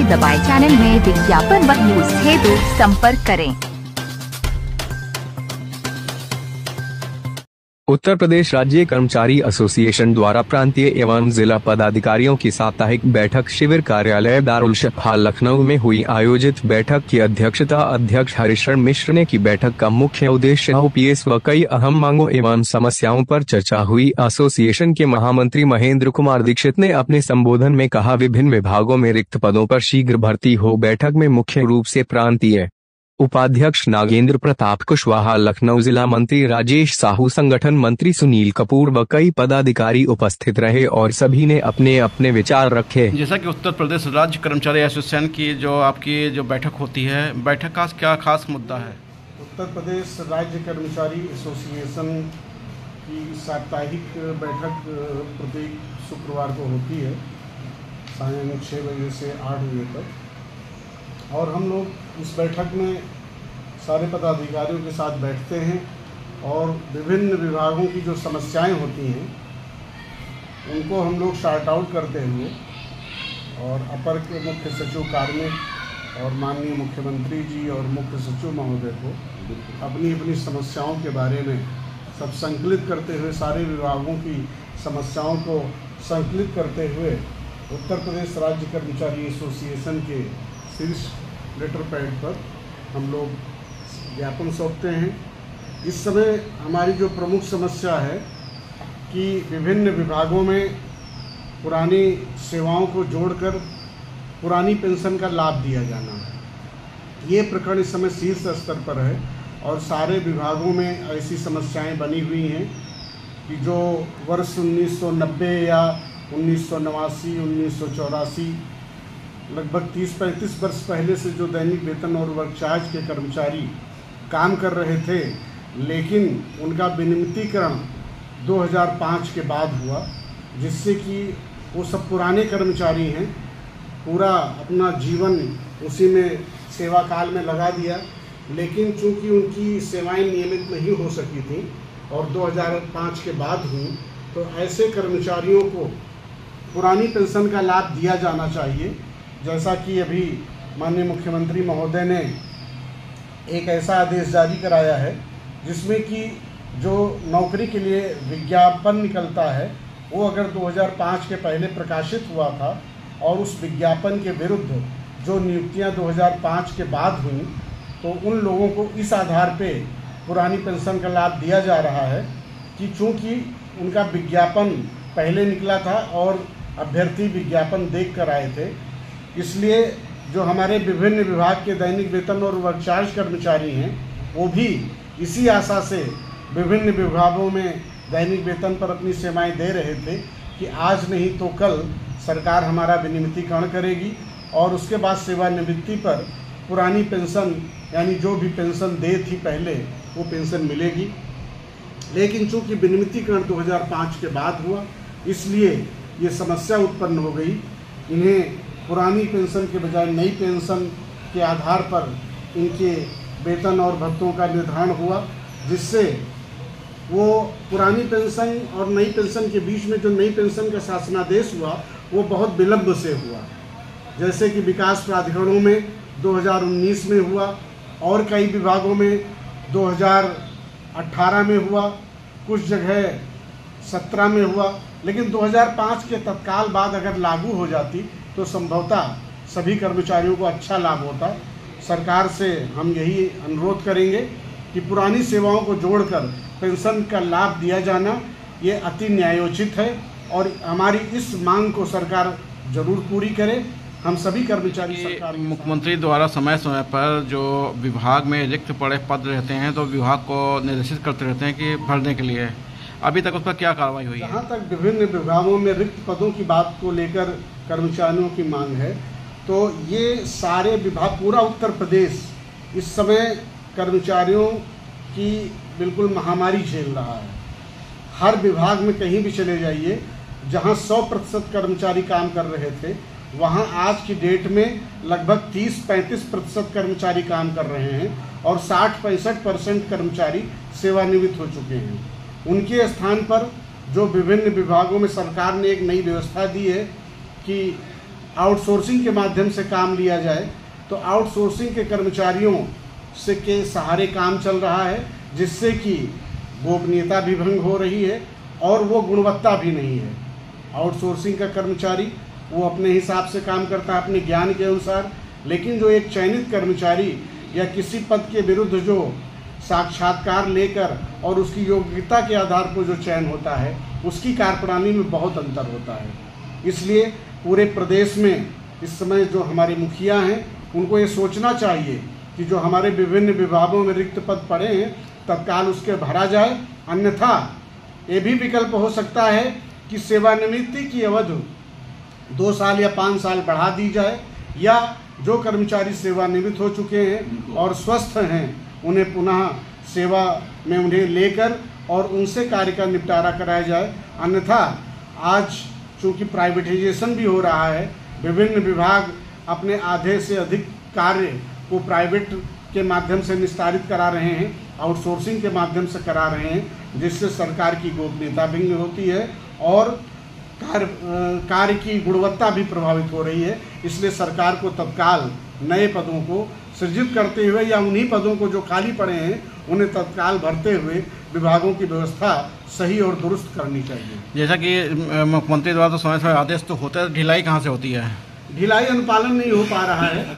दबाएं। चैनल में विज्ञापन व न्यूज हेतु संपर्क करें। उत्तर प्रदेश राज्य कर्मचारी एसोसिएशन द्वारा प्रांतीय एवं जिला पदाधिकारियों की साप्ताहिक बैठक शिविर कार्यालय दारुल शिफा लखनऊ में हुई। आयोजित बैठक की अध्यक्षता अध्यक्ष हरिशरण मिश्र ने की। बैठक का मुख्य उद्देश्य ओपीएस व कई अहम मांगों एवं समस्याओं पर चर्चा हुई। एसोसिएशन के महामंत्री महेंद्र कुमार दीक्षित ने अपने संबोधन में कहा, विभिन्न विभागों में रिक्त पदों पर शीघ्र भर्ती हो। बैठक में मुख्य रूप से प्रांतीय उपाध्यक्ष नागेंद्र प्रताप कुशवाहा, लखनऊ जिला मंत्री राजेश साहू, संगठन मंत्री सुनील कपूर व कई पदाधिकारी उपस्थित रहे और सभी ने अपने अपने विचार रखे। जैसा कि उत्तर प्रदेश राज्य कर्मचारी एसोसिएशन की जो बैठक होती है, बैठक का क्या खास मुद्दा है? उत्तर प्रदेश राज्य कर्मचारी एसोसिएशन की साप्ताहिक बैठक प्रत्येक शुक्रवार को होती है सायं 6 बजे से 8 बजे तक, और हम लोग इस बैठक में सारे पदाधिकारियों के साथ बैठते हैं और विभिन्न विभागों की जो समस्याएं होती हैं उनको हम लोग शार्ट आउट करते हुए और अपर के मुख्य सचिव कार्मिक और माननीय मुख्यमंत्री जी और मुख्य सचिव महोदय को अपनी अपनी समस्याओं के बारे में सब संकलित करते हुए, सारे विभागों की समस्याओं को संकलित करते हुए उत्तर प्रदेश राज्य कर्मचारी एसोसिएशन के शीर्ष लेटर पैड पर हम लोग ज्ञापन सौंपते हैं। इस समय हमारी जो प्रमुख समस्या है कि विभिन्न विभागों में पुरानी सेवाओं को जोड़कर पुरानी पेंशन का लाभ दिया जाना है। ये प्रकरण इस समय शीर्ष स्तर पर है और सारे विभागों में ऐसी समस्याएं बनी हुई हैं कि जो वर्ष 1990 या 1989, 1984 लगभग 30-35 वर्ष पहले से जो दैनिक वेतन और वर्क चार्ज के कर्मचारी काम कर रहे थे, लेकिन उनका विनियमितीकरण 2005 के बाद हुआ, जिससे कि वो सब पुराने कर्मचारी हैं, पूरा अपना जीवन उसी में सेवा काल में लगा दिया, लेकिन चूंकि उनकी सेवाएं नियमित नहीं हो सकी थी और 2005 के बाद हुई, तो ऐसे कर्मचारियों को पुरानी पेंशन का लाभ दिया जाना चाहिए। जैसा कि अभी माननीय मुख्यमंत्री महोदय ने एक ऐसा आदेश जारी कराया है जिसमें कि जो नौकरी के लिए विज्ञापन निकलता है वो अगर 2005 के पहले प्रकाशित हुआ था और उस विज्ञापन के विरुद्ध जो नियुक्तियां 2005 के बाद हुई, तो उन लोगों को इस आधार पे पुरानी पेंशन का लाभ दिया जा रहा है कि चूँकि उनका विज्ञापन पहले निकला था और अभ्यर्थी विज्ञापन देख कर आए थे, इसलिए जो हमारे विभिन्न विभाग के दैनिक वेतन और वर्क चार्ज कर्मचारी हैं वो भी इसी आशा से विभिन्न विभागों में दैनिक वेतन पर अपनी सेवाएं दे रहे थे कि आज नहीं तो कल सरकार हमारा विनियमितीकरण करेगी और उसके बाद सेवानिवृत्ति पर पुरानी पेंशन यानी जो भी पेंशन दे थी पहले वो पेंशन मिलेगी। लेकिन चूँकि विनियमितीकरण 2005 के बाद हुआ, इसलिए ये समस्या उत्पन्न हो गई। इन्हें पुरानी पेंशन के बजाय नई पेंशन के आधार पर इनके वेतन और भत्तों का निर्धारण हुआ, जिससे वो पुरानी पेंशन और नई पेंशन के बीच में जो नई पेंशन का शासनादेश हुआ वो बहुत विलंब से हुआ। जैसे कि विकास प्राधिकरणों में 2019 में हुआ और कई विभागों में 2018 में हुआ, कुछ जगह 17 में हुआ, लेकिन 2005 के तत्काल बाद अगर लागू हो जाती तो संभवतः सभी कर्मचारियों को अच्छा लाभ होता। सरकार से हम यही अनुरोध करेंगे कि पुरानी सेवाओं को जोड़कर पेंशन का लाभ दिया जाना ये अति न्यायोचित है और हमारी इस मांग को सरकार जरूर पूरी करे। हम सभी कर्मचारी सरकार मुख्यमंत्री द्वारा समय समय पर जो विभाग में रिक्त पड़े पद रहते हैं तो विभाग को निर्देशित करते रहते हैं कि भरने के लिए, अभी तक उस पर क्या कार्रवाई हुई है? जहाँ तक विभिन्न विभागों में रिक्त पदों की बात को लेकर कर्मचारियों की मांग है, तो ये सारे विभाग, पूरा उत्तर प्रदेश इस समय कर्मचारियों की बिल्कुल महामारी झेल रहा है। हर विभाग में कहीं भी चले जाइए, जहाँ 100% कर्मचारी काम कर रहे थे, वहाँ आज की डेट में लगभग 30-35% कर्मचारी काम कर रहे हैं और 60-65% कर्मचारी सेवानिवृत्त हो चुके हैं। उनके स्थान पर जो विभिन्न विभागों में सरकार ने एक नई व्यवस्था दी है कि आउटसोर्सिंग के माध्यम से काम लिया जाए, तो आउटसोर्सिंग के कर्मचारियों से के सहारे काम चल रहा है, जिससे कि गोपनीयता भी भंग हो रही है और वो गुणवत्ता भी नहीं है। आउटसोर्सिंग का कर्मचारी वो अपने हिसाब से काम करता है, अपने ज्ञान के अनुसार, लेकिन जो एक चयनित कर्मचारी या किसी पद के विरुद्ध जो साक्षात्कार लेकर और उसकी योग्यता के आधार पर जो चयन होता है, उसकी कार्यप्रणाली में बहुत अंतर होता है। इसलिए पूरे प्रदेश में इस समय जो हमारे मुखिया हैं, उनको ये सोचना चाहिए कि जो हमारे विभिन्न विभागों में रिक्त पद पड़े हैं, तत्काल उसके भरा जाए। अन्यथा ये भी विकल्प हो सकता है कि सेवानिवृत्ति की अवधि 2 साल या 5 साल बढ़ा दी जाए, या जो कर्मचारी सेवानिवृत्त हो चुके हैं और स्वस्थ हैं, उन्हें पुनः सेवा में उन्हें लेकर और उनसे कार्य का निपटारा कराया जाए। अन्यथा आज चूँकि प्राइवेटाइजेशन भी हो रहा है, विभिन्न विभाग अपने आधे से अधिक कार्य को प्राइवेट के माध्यम से निस्तारित करा रहे हैं, आउटसोर्सिंग के माध्यम से करा रहे हैं, जिससे सरकार की गोपनीयता भंग होती है और कार्य की गुणवत्ता भी प्रभावित हो रही है। इसलिए सरकार को तत्काल नए पदों को सृजित करते हुए या उन्हीं पदों को जो खाली पड़े हैं उन्हें तत्काल भरते हुए विभागों की व्यवस्था सही और दुरुस्त करनी चाहिए। जैसा कि मुख्यमंत्री द्वारा तो समय समय आदेश तो होता है, ढिलाई कहाँ से होती है? ढिलाई अनुपालन नहीं हो पा रहा है।